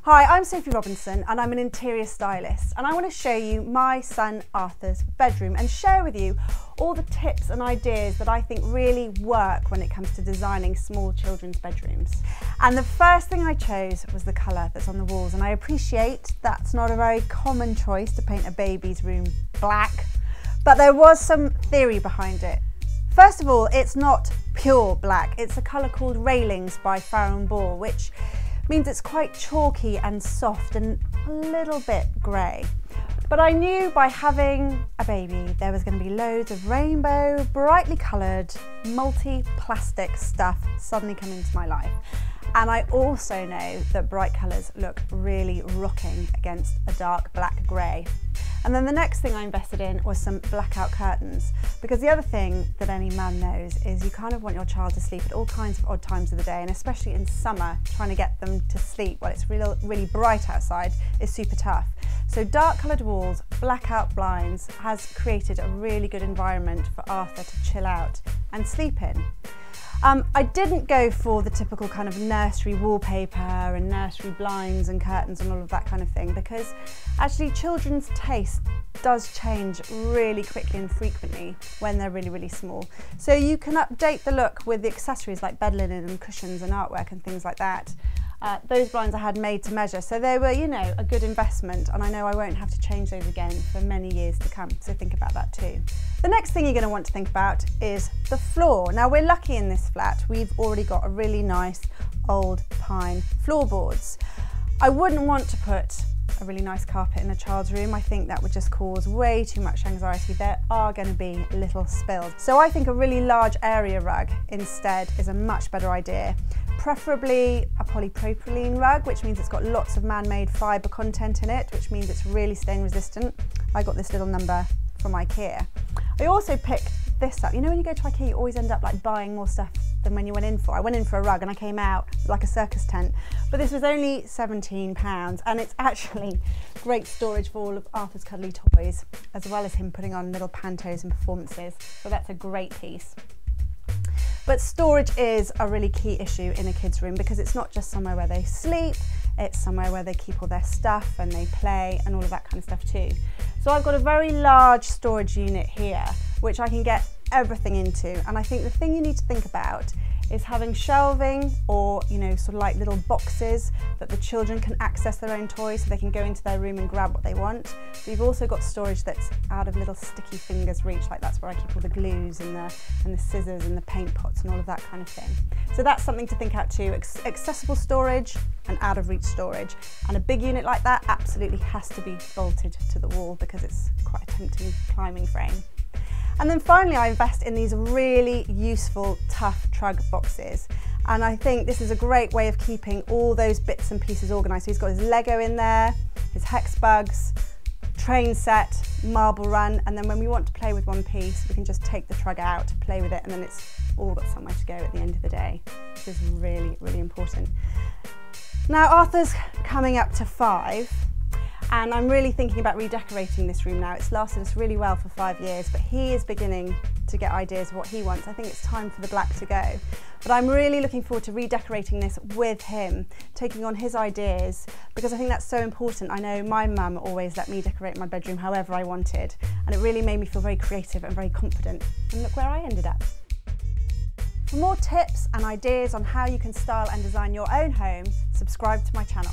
Hi, I'm Sophie Robinson and I'm an interior stylist, and I want to show you my son Arthur's bedroom and share with you all the tips and ideas that I think really work when it comes to designing small children's bedrooms. And the first thing I chose was the colour that's on the walls, and I appreciate that's not a very common choice to paint a baby's room black, but there was some theory behind it. First of all, it's not pure black, it's a colour called Railings by Farrow and Ball, which means it's quite chalky and soft and a little bit grey. But I knew by having a baby there was going to be loads of rainbow, brightly coloured, multi-plastic stuff suddenly come into my life. And I also know that bright colours look really rocking against a dark black grey. And then the next thing I invested in was some blackout curtains, because the other thing that any mum knows is you kind of want your child to sleep at all kinds of odd times of the day, and especially in summer, trying to get them to sleep while it's really bright outside is super tough. So dark coloured walls, blackout blinds has created a really good environment for Arthur to chill out and sleep in. I didn't go for the typical kind of nursery wallpaper and nursery blinds and curtains and all of that kind of thing, because actually children's taste does change really quickly and frequently when they're really small. So you can update the look with the accessories like bed linen and cushions and artwork and things like that. Those blinds I had made to measure, so they were, you know, a good investment, and I know I won't have to change those again for many years to come, so think about that too. The next thing you're going to want to think about is the floor. Now, we're lucky in this flat, we've already got a really nice old pine floorboards. I wouldn't want to put a really nice carpet in a child's room. I think that would just cause way too much anxiety. There are going to be little spills. So I think a really large area rug instead is a much better idea. Preferably a polypropylene rug, which means it's got lots of man-made fibre content in it, which means it's really stain resistant. I got this little number from IKEA. I also picked this up. You know when you go to IKEA, you always end up like buying more stuff than when you went in for. I went in for a rug and I came out like a circus tent, but this was only £17, and it's actually great storage for all of Arthur's cuddly toys, as well as him putting on little pantos and performances. So that's a great piece. But storage is a really key issue in a kid's room, because it's not just somewhere where they sleep, it's somewhere where they keep all their stuff and they play and all of that kind of stuff too. So I've got a very large storage unit here, which I can get everything into. And I think the thing you need to think about is having shelving, or, you know, sort of like little boxes that the children can access their own toys, so they can go into their room and grab what they want. But you've also got storage that's out of little sticky fingers reach, like that's where I keep all the glues and the scissors and the paint pots and all of that kind of thing. So that's something to think out too. Accessible storage and out of reach storage. And a big unit like that absolutely has to be bolted to the wall, because it's quite a tempting climbing frame. And then finally, I invest in these really useful, tough trug boxes. And I think this is a great way of keeping all those bits and pieces organised. So he's got his Lego in there, his hex bugs, train set, marble run, and then when we want to play with one piece, we can just take the trug out, play with it, and then it's all got somewhere to go at the end of the day, which is really important. Now, Arthur's coming up to 5. And I'm really thinking about redecorating this room now. It's lasted us really well for 5 years, but he is beginning to get ideas of what he wants. I think it's time for the black to go. But I'm really looking forward to redecorating this with him, taking on his ideas, because I think that's so important. I know my mum always let me decorate my bedroom however I wanted, and it really made me feel very creative and very confident. And look where I ended up. For more tips and ideas on how you can style and design your own home, subscribe to my channel.